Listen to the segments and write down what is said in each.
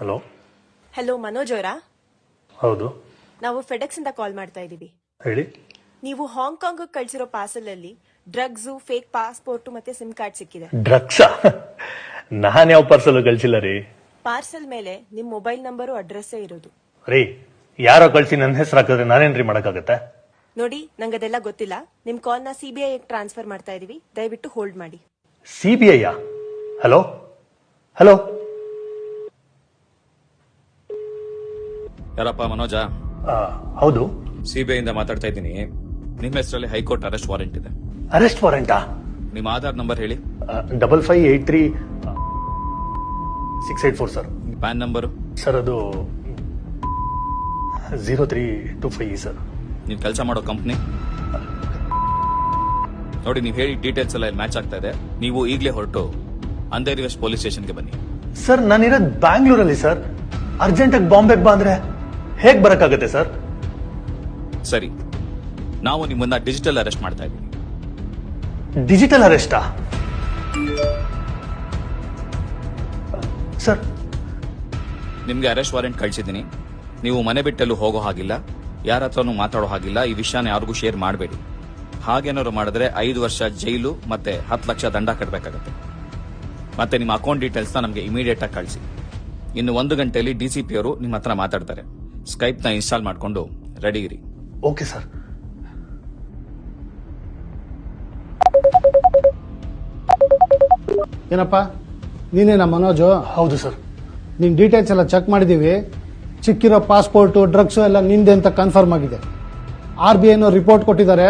Hello hello Manoj ಅವರಾ? ಹೌದು, ನಾವು ಫೆಡೆಕ್ಸ್ ಇಂದ ಕಾಲ್ ಮಾಡ್ತಾ ಇದೀವಿ. ಹೇಳಿ. ನೀವು ಹಾಂಗ್ಕಾಂಗ್ ಕಳಿಸಿರೋ ಪಾರ್ಸಲ್ ಅಲ್ಲಿ ಡ್ರಗ್ಸ್, ಫೇಕ್ ಪಾಸ್ಪೋರ್ಟ್ ಮತ್ತೆ ಸಿಮ್ ಕಾರ್ಡ್ ಸಿಕ್ಕಿದೆ. ಡ್ರಗ್ಸ್? ನಾನ್ ಯಾವ ಪಾರ್ಸಲ್ ಕಳ್ಸಿಲ್ಲ ರೀ. ಪಾರ್ಸಲ್ ಮೇಲೆ ನಿಮ್ ಮೊಬೈಲ್ ನಂಬರು ಅಡ್ರೆಸ್ ಇರೋದು. ರೀ, ಯಾರೋ ಕಳ್ಸಿ ನನ್ನ ಹೆಸರು ಹಾಕಿದ್ರೆ ನಾನೇನ್ರಿ ಮಾಡಕ್ಕಾಗತ್ತೆ? ನೋಡಿ, ನಂಗದೆಲ್ಲ ಗೊತ್ತಿಲ್ಲ. ನಿಮ್ ಕಾಲ್ ನ ಸಿಬಿಐ ಟ್ರಾನ್ಸ್ಫರ್ ಮಾಡ್ತಾ ಇದೀವಿ. ದಯವಿಟ್ಟು ಹೋಲ್ಡ್ ಮಾಡಿ. ಸಿಬಿಐ? Hello hello. ಯಾರಪ್ಪ? ಮನೋಜ? ಹೌದು. ಸಿಬಿಐ ಇಂದ ಮಾತಾಡ್ತಾ ಇದ್ದೀನಿ. ನಿಮ್ಮ ಹೆಸರಲ್ಲಿ ಹೈಕೋರ್ಟ್ ಅರೆಸ್ಟ್ ವಾರೆಂಟ್ ಇದೆ. ಅರೆಸ್ಟ್ ವಾರೆಂಟಾ? ನಿಮ್ಮ ಆಧಾರ್ ನಂಬರ್ ಹೇಳಿ. 5583-684 ಸರ್. PAN number? ಸರ್ ಅದು 0325 ಸರ್. ನೀವು ಕೆಲಸ ಮಾಡೋ ಕಂಪ್ನಿ ನೋಡಿ. ನೀವು ಹೇಳಿ ಡೀಟೇಲ್ಸ್ ಎಲ್ಲ ಮ್ಯಾಚ್ ಆಗ್ತಾ ಇದೆ. ನೀವು ಈಗಲೇ ಹೊರಟು ಅಂಧೇರಿ ವೆಸ್ಟ್ ಪೊಲೀಸ್ ಸ್ಟೇಷನ್ಗೆ ಬನ್ನಿ. ಸರ್, ನಾನಿರೋದು ಬ್ಯಾಂಗ್ಳೂರಲ್ಲಿ ಸರ್. ಅರ್ಜೆಂಟಾಗಿ ಬಾಂಬೆಗೆ ಬಾ ಅಂದ್ರೆ ಹೇಗ್ ಬರಕ್ಕಾಗತ್ತೆ ಸರ್? ಸರಿ, ನಾವು ನಿಮ್ಮನ್ನ ಡಿಜಿಟಲ್ ಅರೆಸ್ಟ್ ಮಾಡ್ತಾ ಇದ್ದೀವಿ. ಡಿಜಿಟಲ್ ಅರೆಸ್ಟಾ? ಸರ್, ನಿಮ್ಗೆ ಅರೆಸ್ಟ್ ವಾರೆಂಟ್ ಕಳಿಸಿದ್ದೀನಿ. ನೀವು ಮನೆ ಬಿಟ್ಟೆಲ್ಲೂ ಹೋಗೋ ಹಾಗಿಲ್ಲ, ಯಾರ ಹತ್ರನೂ ಮಾತಾಡೋ ಹಾಗಿಲ್ಲ. ಈ ವಿಷಯನ ಯಾರಿಗೂ ಶೇರ್ ಮಾಡಬೇಡಿ. ಹಾಗೇನಾದ್ರು ಮಾಡಿದ್ರೆ 5 ವರ್ಷ ಜೈಲು ಮತ್ತೆ 10 ಲಕ್ಷ ದಂಡ ಕಟ್ಟಬೇಕಾಗತ್ತೆ. ಮತ್ತೆ ನಿಮ್ಮ ಅಕೌಂಟ್ ಡೀಟೇಲ್ಸ್ ನಮಗೆ ಇಮಿಡಿಯೇಟ್ ಆಗಿ ಕಳಿಸಿ. ಇನ್ನು 1 ಗಂಟೆಯಲ್ಲಿ ಡಿಸಿಪಿ ಅವರು ನಿಮ್ಮ ಹತ್ರ ಮಾತಾಡ್ತಾರೆ. ಸ್ಕೈಪ್ ನ ಇನ್ಸ್ಟಾಲ್ ಮಾಡ್ಕೊಂಡು ರೆಡಿ ಇರಿ. Okay sir. ಏನಪ್ಪ, ನೀನೇನಾ ಮನೋಜು? ಹೌದು ಸರ್. ನಿನ್ ಡೀಟೇಲ್ಸ್ ಎಲ್ಲ ಚೆಕ್ ಮಾಡಿದೀವಿ. ಸಿಕ್ಕಿರೋ ಪಾಸ್ಪೋರ್ಟು, ಡ್ರಗ್ಸು ಎಲ್ಲ ನಿಂದೆ ಅಂತ ಕನ್ಫರ್ಮ್ ಆಗಿದೆ. RBI ರಿಪೋರ್ಟ್ ಕೊಟ್ಟಿದ್ದಾರೆ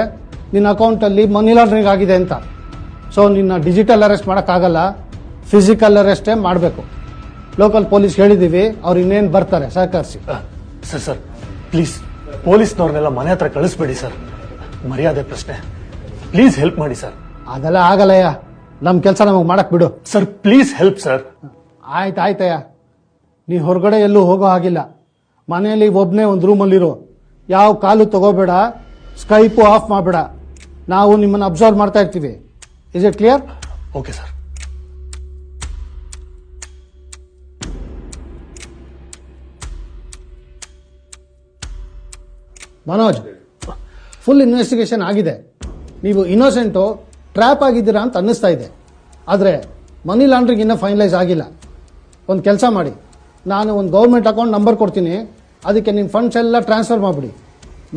ನಿನ್ನ ಅಕೌಂಟ್ ಅಲ್ಲಿ ಮನಿ ಲಾಂಡ್ರಿಂಗ್ ಆಗಿದೆ ಅಂತ. ಸೊ ನಿನ್ನ ಡಿಜಿಟಲ್ ಅರೆಸ್ಟ್ ಮಾಡೋಕ್ಕಾಗಲ್ಲ, ಫಿಸಿಕಲ್ ಅರೆಸ್ಟೇ ಮಾಡಬೇಕು. ಲೋಕಲ್ ಪೊಲೀಸ್ ಹೇಳಿದೀವಿ, ಅವ್ರು ಇನ್ನೇನು ಬರ್ತಾರೆ, ಸಹಕರಿಸಿ. ಸರ್ ಸರ್ ಪ್ಲೀಸ್, ಪೊಲೀಸ್ನವ್ರನ್ನೆಲ್ಲ ಮನೆ ಹತ್ರ ಕಳಿಸ್ಬೇಡಿ ಸರ್. ಮರ್ಯಾದೆ ಪ್ರಶ್ನೆ. ಪ್ಲೀಸ್ ಹೆಲ್ಪ್ ಮಾಡಿ ಸರ್. ಅದೆಲ್ಲ ಆಗಲ್ಲಯ್ಯ, ನಮ್ಮ ಕೆಲಸ ನಮಗೆ ಮಾಡಕ್ ಬಿಡು. Sir please help sir. ಆಯ್ತಯ್ಯ, ನೀ ಹೊರಗಡೆ ಎಲ್ಲೂ ಹೋಗೋ ಹಾಗಿಲ್ಲ. ಮನೆಯಲ್ಲಿ ಒಬ್ಬನೇ ಒಂದು ರೂಮಲ್ಲಿರು. ಯಾವ ಕಾಲು ತಗೋಬೇಡ, ಸ್ಕೈಪು ಆಫ್ ಮಾಡಬೇಡ. ನಾವು ನಿಮ್ಮನ್ನು ಅಬ್ಸರ್ವ್ ಮಾಡ್ತಾ ಇರ್ತೀವಿ. Is it clear? Okay sir. Manoj, full investigation ಆಗಿದೆ. ನೀವು ಇನ್ನೋಸೆಂಟು, ಟ್ರ್ಯಾಪ್ ಆಗಿದ್ದೀರಾ ಅಂತ ಅನ್ನಿಸ್ತಾ ಇದೆ. ಆದರೆ ಮನಿ ಲಾಂಡ್ರಿಂಗ್ ಇನ್ನೂ ಫೈನಲೈಸ್ ಆಗಿಲ್ಲ. ಒಂದು ಕೆಲಸ ಮಾಡಿ, ನಾನು ಒಂದು ಗೌರ್ಮೆಂಟ್ ಅಕೌಂಟ್ ನಂಬರ್ ಕೊಡ್ತೀನಿ, ಅದಕ್ಕೆ ನಿಮ್ಮ ಫಂಡ್ಸ್ ಎಲ್ಲ ಟ್ರಾನ್ಸ್ಫರ್ ಮಾಡಿಬಿಡಿ.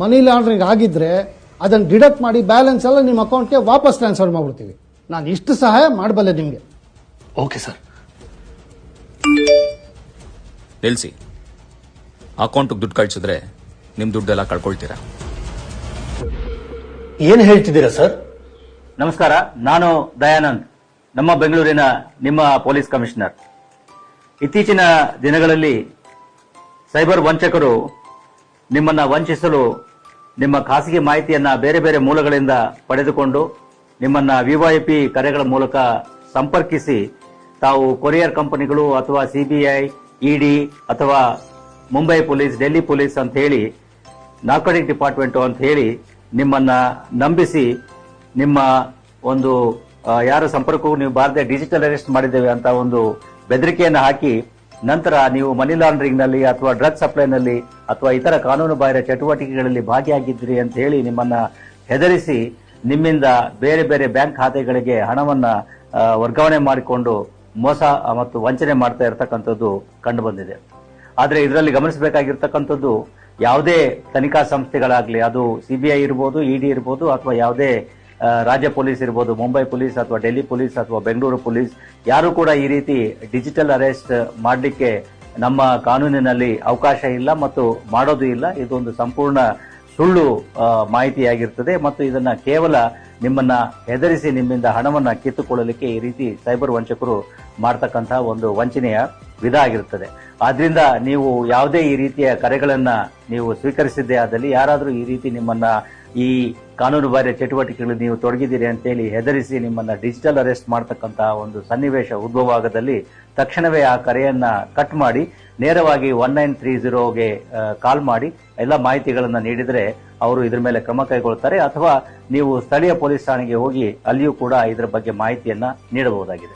ಮನಿ ಲಾಂಡ್ರಿಂಗ್ ಆಗಿದ್ರೆ ಅದನ್ನು ಡಿಡಕ್ಟ್ ಮಾಡಿ ಬ್ಯಾಲೆನ್ಸ್ ಎಲ್ಲ ನಿಮ್ಮ ಅಕೌಂಟ್ಗೆ ವಾಪಸ್ ಟ್ರಾನ್ಸ್ಫರ್ ಮಾಡಿಬಿಡ್ತೀವಿ. ನಾನು ಇಷ್ಟು ಸಹಾಯ ಮಾಡಬಲ್ಲೆ ನಿಮಗೆ. Okay sir. ನಿಲ್ಸಿ. ಅಕೌಂಟ್ಗೆ ದುಡ್ಡು ಕಳಿಸಿದ್ರೆ ನಿಮ್ ದುಡ್ಡೆಲ್ಲ ಕಳ್ಕೊಳ್ತೀರಾ. ಏನ್ ಹೇಳ್ತಿದ್ದೀರಾ ಸರ್? ನಮಸ್ಕಾರ, ನಾನು ದಯಾನಂದ್, ನಮ್ಮ ಬೆಂಗಳೂರಿನ ನಿಮ್ಮ ಪೊಲೀಸ್ ಕಮಿಷನರ್. ಇತ್ತೀಚಿನ ದಿನಗಳಲ್ಲಿ ಸೈಬರ್ ವಂಚಕರು ನಿಮ್ಮನ್ನ ವಂಚಿಸಲು ನಿಮ್ಮ ಖಾಸಗಿ ಮಾಹಿತಿಯನ್ನ ಬೇರೆ ಬೇರೆ ಮೂಲಗಳಿಂದ ಪಡೆದುಕೊಂಡು ನಿಮ್ಮನ್ನ VVIP ಕರೆಗಳ ಮೂಲಕ ಸಂಪರ್ಕಿಸಿ ತಾವು ಕೊರಿಯರ್ ಕಂಪನಿಗಳು ಅಥವಾ CBI, ED ಅಥವಾ ಮುಂಬೈ ಪೊಲೀಸ್, ಡೆಲ್ಲಿ ಪೊಲೀಸ್ ಅಂತ ಹೇಳಿ, ನಾರ್ಕೋಟಿಕ್ ಡಿಪಾರ್ಟ್ಮೆಂಟ್ ಅಂತ ಹೇಳಿ ನಿಮ್ಮನ್ನ ನಂಬಿಸಿ ನಿಮ್ಮ ಒಂದು ಯಾರ ಸಂಪರ್ಕವೂ ನೀವು ಬಾರದೆ ಡಿಜಿಟಲ್ ಅರೆಸ್ಟ್ ಮಾಡಿದ್ದೇವೆ ಅಂತ ಒಂದು ಬೆದರಿಕೆಯನ್ನು ಹಾಕಿ, ನಂತರ ನೀವು ಮನಿ ಲಾಂಡ್ರಿಂಗ್ ನಲ್ಲಿ ಅಥವಾ ಡ್ರಗ್ ಸಪ್ಲೈನಲ್ಲಿ ಅಥವಾ ಇತರ ಕಾನೂನು ಬಾಹಿರ ಚಟುವಟಿಕೆಗಳಲ್ಲಿ ಭಾಗಿಯಾಗಿದ್ದೀರಿ ಅಂತ ಹೇಳಿ ನಿಮ್ಮನ್ನ ಹೆದರಿಸಿ ನಿಮ್ಮಿಂದ ಬೇರೆ ಬೇರೆ ಬ್ಯಾಂಕ್ ಖಾತೆಗಳಿಗೆ ಹಣವನ್ನ ವರ್ಗಾವಣೆ ಮಾಡಿಕೊಂಡು ಮೋಸ ಮತ್ತು ವಂಚನೆ ಮಾಡ್ತಾ ಇರತಕ್ಕಂಥದ್ದು ಕಂಡು ಬಂದಿದೆ. ಆದ್ರೆ ಇದರಲ್ಲಿ ಗಮನಿಸಬೇಕಾಗಿರ್ತಕ್ಕಂಥದ್ದು, ಯಾವುದೇ ತನಿಖಾ ಸಂಸ್ಥೆಗಳಾಗ್ಲಿ, ಅದು CBI ಇರ್ಬೋದು, ED ಇರ್ಬೋದು, ಅಥವಾ ಯಾವುದೇ ರಾಜ್ಯ ಪೊಲೀಸ್ ಇರ್ಬೋದು, ಮುಂಬೈ ಪೊಲೀಸ್ ಅಥವಾ ಡೆಲ್ಲಿ ಪೊಲೀಸ್ ಅಥವಾ ಬೆಂಗಳೂರು ಪೊಲೀಸ್, ಯಾರು ಕೂಡ ಈ ರೀತಿ ಡಿಜಿಟಲ್ ಅರೆಸ್ಟ್ ಮಾಡಲಿಕ್ಕೆ ನಮ್ಮ ಕಾನೂನಿನಲ್ಲಿ ಅವಕಾಶ ಇಲ್ಲ ಮತ್ತು ಮಾಡೋದು ಇಲ್ಲ. ಇದೊಂದು ಸಂಪೂರ್ಣ ಸುಳ್ಳು ಮಾಹಿತಿಯಾಗಿರ್ತದೆ ಮತ್ತು ಇದನ್ನ ಕೇವಲ ನಿಮ್ಮನ್ನ ಹೆದರಿಸಿ ನಿಮ್ಮಿಂದ ಹಣವನ್ನ ಕಿತ್ತುಕೊಳ್ಳಲಿಕ್ಕೆ ಈ ರೀತಿ ಸೈಬರ್ ವಂಚಕರು ಮಾಡತಕ್ಕಂತಹ ಒಂದು ವಂಚನೆಯ ವಿಧ ಆಗಿರುತ್ತದೆ. ಆದ್ರಿಂದ ನೀವು ಯಾವುದೇ ಈ ರೀತಿಯ ಕರೆಗಳನ್ನ ನೀವು ಸ್ವೀಕರಿಸಿದ್ದೇ ಆದಲ್ಲಿ, ಯಾರಾದರೂ ಈ ರೀತಿ ನಿಮ್ಮನ್ನ ಈ ಕಾನೂನು ಬಾಹಿರ ಚಟುವಟಿಕೆಗಳು ನೀವು ತೊಡಗಿದ್ದೀರಿ ಅಂತೇಳಿ ಹೆದರಿಸಿ ನಿಮ್ಮನ್ನ ಡಿಜಿಟಲ್ ಅರೆಸ್ಟ್ ಮಾಡತಕ್ಕಂತಹ ಒಂದು ಸನ್ನಿವೇಶ ಉದ್ಭವ ಆಗದಲ್ಲಿ ತಕ್ಷಣವೇ ಆ ಕರೆಯನ್ನ ಕಟ್ ಮಾಡಿ ನೇರವಾಗಿ 1930ಗೆ ಕಾಲ್ ಮಾಡಿ ಎಲ್ಲ ಮಾಹಿತಿಗಳನ್ನ ನೀಡಿದ್ರೆ ಅವರು ಇದ್ರ ಮೇಲೆ ಕ್ರಮ ಕೈಗೊಳ್ತಾರೆ. ಅಥವಾ ನೀವು ಸ್ಥಳೀಯ ಪೊಲೀಸ್ ಠಾಣೆಗೆ ಹೋಗಿ ಅಲ್ಲಿಯೂ ಕೂಡ ಇದರ ಬಗ್ಗೆ ಮಾಹಿತಿಯನ್ನ ನೀಡಬಹುದಾಗಿದೆ.